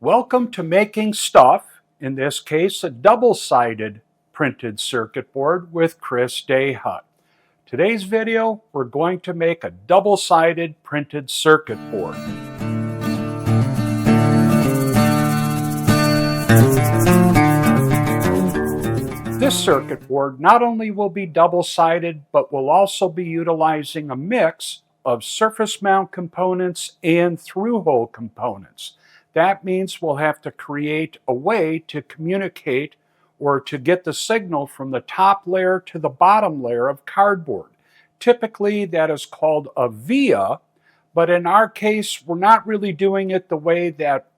Welcome to making stuff, in this case a double-sided printed circuit board with Chris Dayhut. Today's video, we're going to make a double-sided printed circuit board. This circuit board not only will be double-sided, but will also be utilizing a mix of surface mount components and through-hole components. That means we'll have to create a way to communicate or to get the signal from the top layer to the bottom layer of cardboard. Typically that is called a via, but in our case we're not really doing it the way that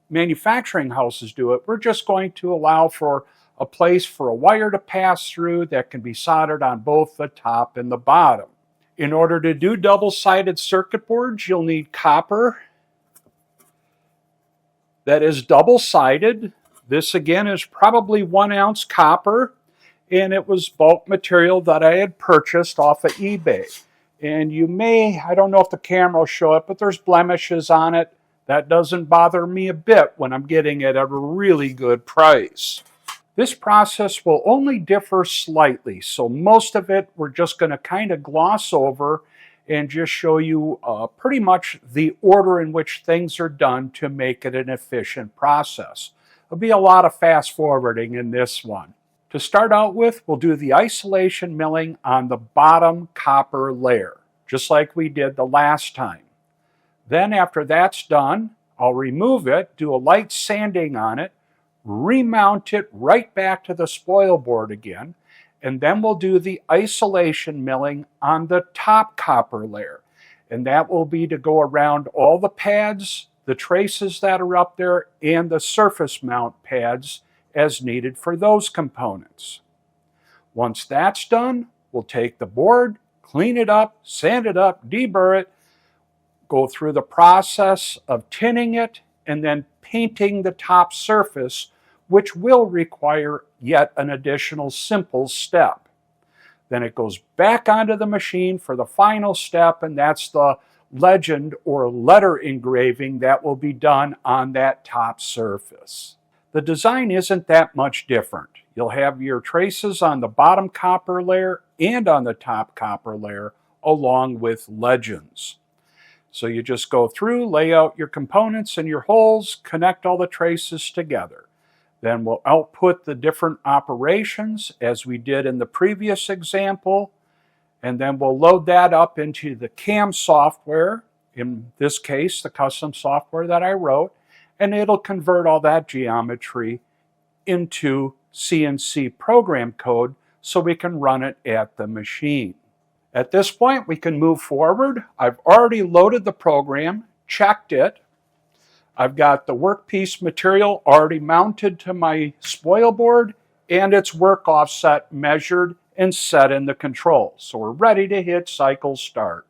manufacturing houses do it. We're just going to allow for a place for a wire to pass through that can be soldered on both the top and the bottom. In order to do double-sided circuit boards, you'll need copper that is double-sided. This again is probably 1 ounce copper, and it was bulk material that I had purchased off of eBay. And you may, I don't know if the camera will show it, but there's blemishes on it. That doesn't bother me a bit when I'm getting it at a really good price. This process will only differ slightly, so most of it we're just going to kind of gloss over and just show you pretty much the order in which things are done to make it an efficient process. There'll be a lot of fast forwarding in this one. To start out with, we'll do the isolation milling on the bottom copper layer, just like we did the last time. Then after that's done, I'll remove it, do a light sanding on it, remount it right back to the spoil board again, and then we'll do the isolation milling on the top copper layer. And that will be to go around all the pads, the traces that are up there, and the surface mount pads as needed for those components. Once that's done, we'll take the board, clean it up, sand it up, deburr it, go through the process of tinning it, and then painting the top surface, which will require yet an additional simple step. Then it goes back onto the machine for the final step, and that's the legend or letter engraving that will be done on that top surface. The design isn't that much different. You'll have your traces on the bottom copper layer and on the top copper layer, along with legends. So you just go through, lay out your components and your holes, connect all the traces together. Then we'll output the different operations as we did in the previous example, and then we'll load that up into the CAM software, in this case the custom software that I wrote, and it'll convert all that geometry into CNC program code so we can run it at the machine. At this point we can move forward. I've already loaded the program, checked it. I've got the workpiece material already mounted to my spoil board and its work offset measured and set in the controls. So we're ready to hit cycle start.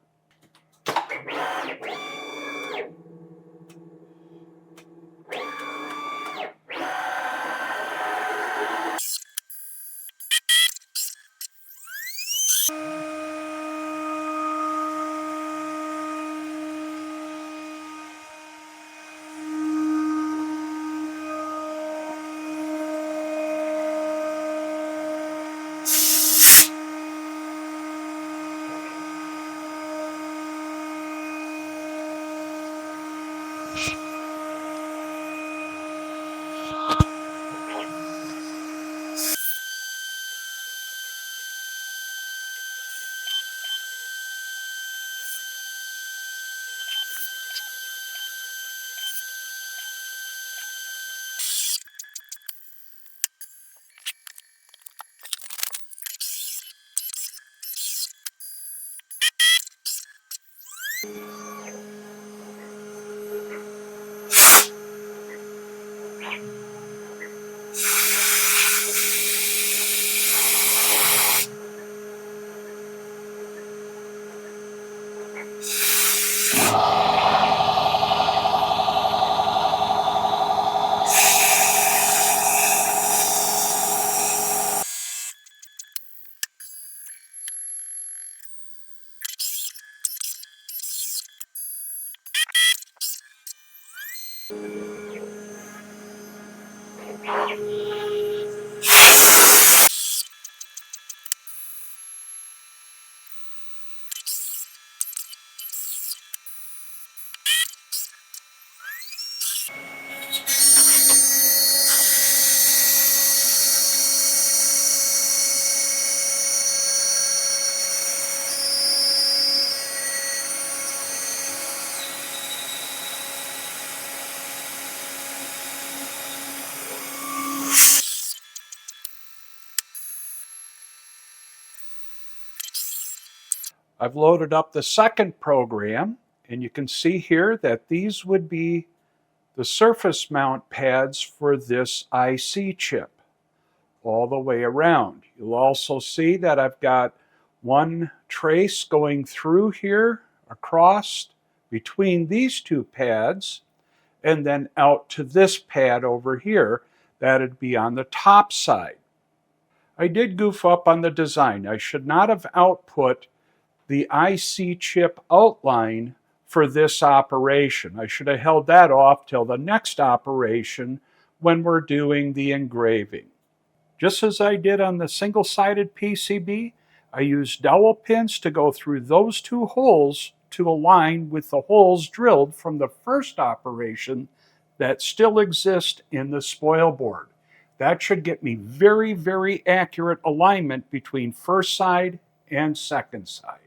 I've loaded up the second program, and you can see here that these would be the surface mount pads for this IC chip all the way around. You'll also see that I've got one trace going through here across between these two pads and then out to this pad over here. That'd be on the top side. I did goof up on the design. I should not have output the IC chip outline for this operation. I should have held that off till the next operation when we're doing the engraving. Just as I did on the single-sided PCB, I used dowel pins to go through those two holes to align with the holes drilled from the first operation that still exist in the spoil board. That should get me very, very accurate alignment between first side and second side.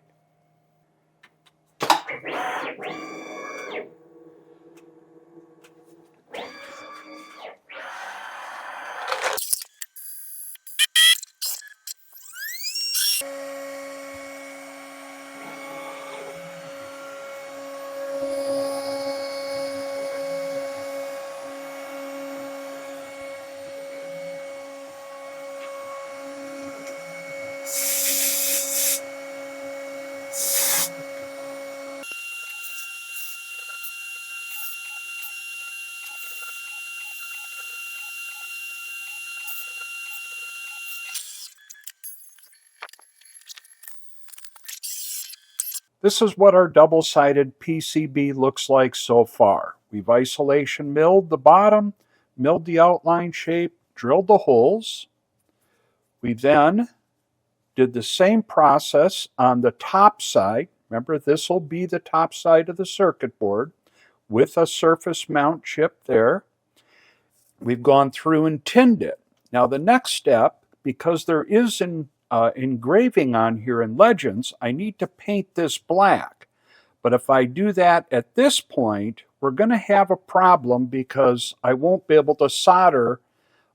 This is what our double-sided PCB looks like so far. We've isolation milled the bottom, milled the outline shape, drilled the holes. We then did the same process on the top side. Remember, this will be the top side of the circuit board with a surface mount chip there. We've gone through and tinned it. Now the next step, because there is an engraving on here in Legends, I need to paint this black. But if I do that at this point, we're going to have a problem because I won't be able to solder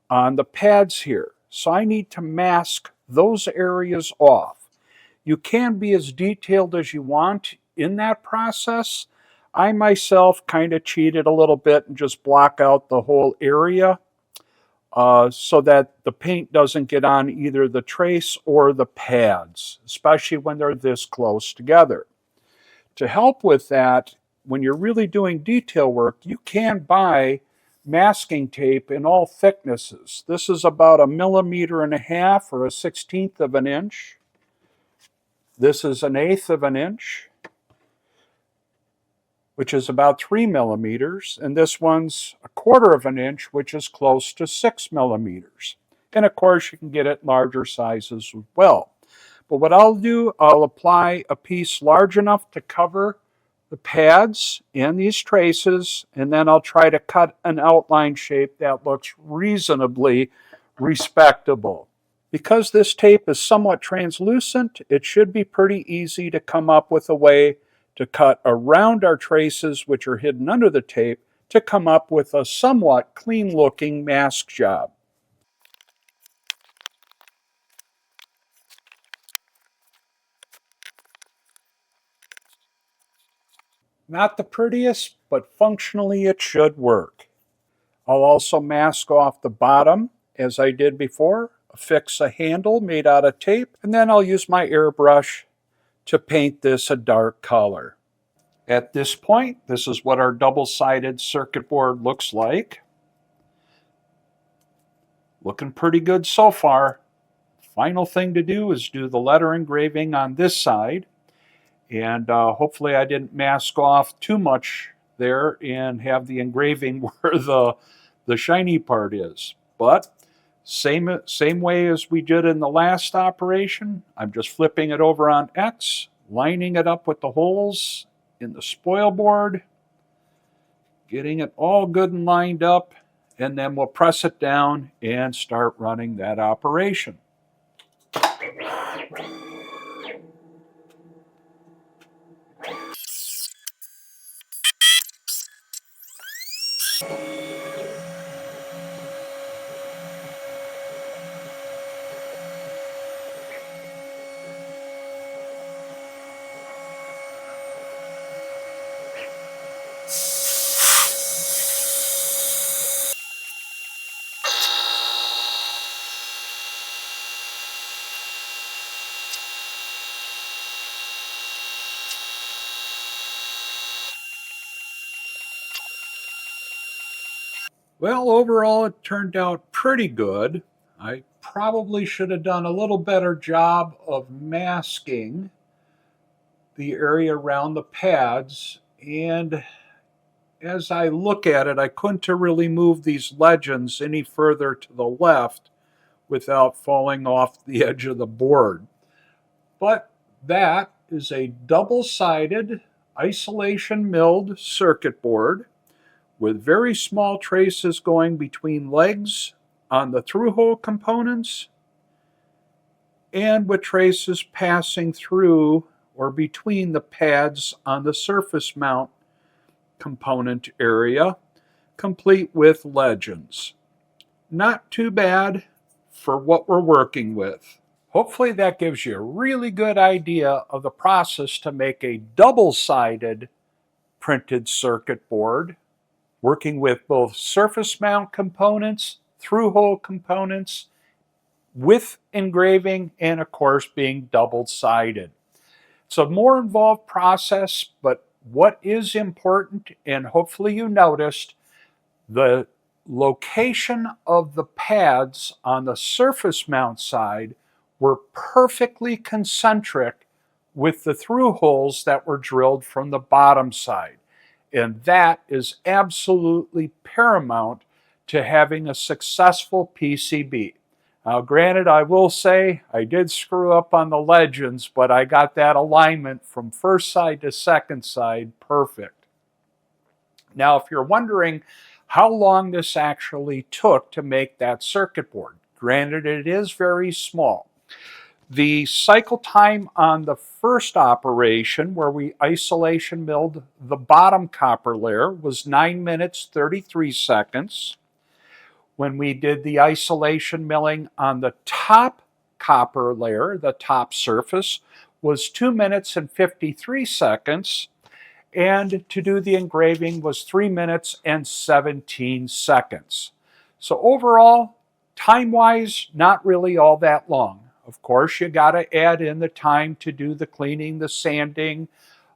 on the pads here. So I need to mask those areas off. You can be as detailed as you want in that process. I myself kind of cheated a little bit and just block out the whole area so that the paint doesn't get on either the trace or the pads, especially when they're this close together. To help with that, when you're really doing detail work, you can buy masking tape in all thicknesses. This is about 1.5 millimeters or 1/16 of an inch. This is 1/8 of an inch, which is about 3 millimeters, and this one's 1/4 of an inch, which is close to 6 millimeters. And of course, you can get it larger sizes as well. But what I'll do, I'll apply a piece large enough to cover the pads and these traces, and then I'll try to cut an outline shape that looks reasonably respectable. Because this tape is somewhat translucent, it should be pretty easy to come up with a way to cut around our traces, which are hidden under the tape, to come up with a somewhat clean-looking mask job. Not the prettiest, but functionally it should work. I'll also mask off the bottom, as I did before, affix a handle made out of tape, and then I'll use my airbrush to paint this a dark color. At this point, this is what our double-sided circuit board looks like. Looking pretty good so far. Final thing to do is do the letter engraving on this side. And hopefully I didn't mask off too much there and have the engraving where the shiny part is. but same way as we did in the last operation. I'm just flipping it over on X, lining it up with the holes in the spoil board, getting it all good and lined up, and then we'll press it down and start running that operation. Well, overall, it turned out pretty good. I probably should have done a little better job of masking the area around the pads. And as I look at it, I couldn't really move these legends any further to the left without falling off the edge of the board. But that is a double-sided isolation milled circuit board with very small traces going between legs on the through-hole components and with traces passing through or between the pads on the surface mount component area, complete with legends. Not too bad for what we're working with. Hopefully that gives you a really good idea of the process to make a double-sided printed circuit board, working with both surface mount components, through-hole components, with engraving, and of course being double-sided. It's a more involved process, but what is important, and hopefully you noticed, the location of the pads on the surface mount side were perfectly concentric with the through holes that were drilled from the bottom side. And that is absolutely paramount to having a successful PCB. Now, granted, I will say I did screw up on the legends, but I got that alignment from first side to second side perfect. Now, if you're wondering how long this actually took to make that circuit board, granted, it is very small. The cycle time on the first operation, where we isolation milled the bottom copper layer, was 9 minutes 33 seconds. When we did the isolation milling on the top copper layer, the top surface, was 2 minutes and 53 seconds. And to do the engraving was 3 minutes and 17 seconds. So overall, time-wise, not really all that long. Of course, you got to add in the time to do the cleaning, the sanding,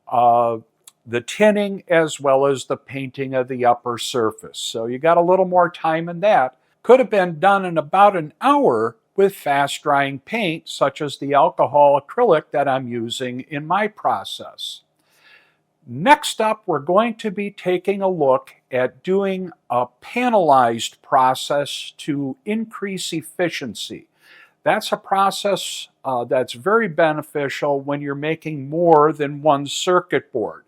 the tinning, as well as the painting of the upper surface. So you got a little more time in that. Could have been done in about an hour with fast drying paint, such as the alcohol acrylic that I'm using in my process. Next up, we're going to be taking a look at doing a panelized process to increase efficiency. That's a process that's very beneficial when you're making more than one circuit board.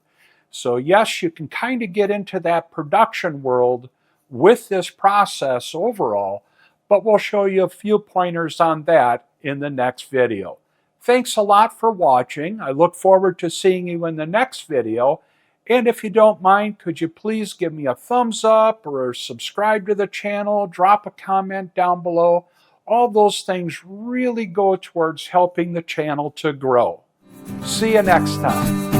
So yes, you can kind of get into that production world with this process overall, but we'll show you a few pointers on that in the next video. Thanks a lot for watching. I look forward to seeing you in the next video. And if you don't mind, could you please give me a thumbs up or subscribe to the channel, drop a comment down below. All those things really go towards helping the channel to grow. See you next time.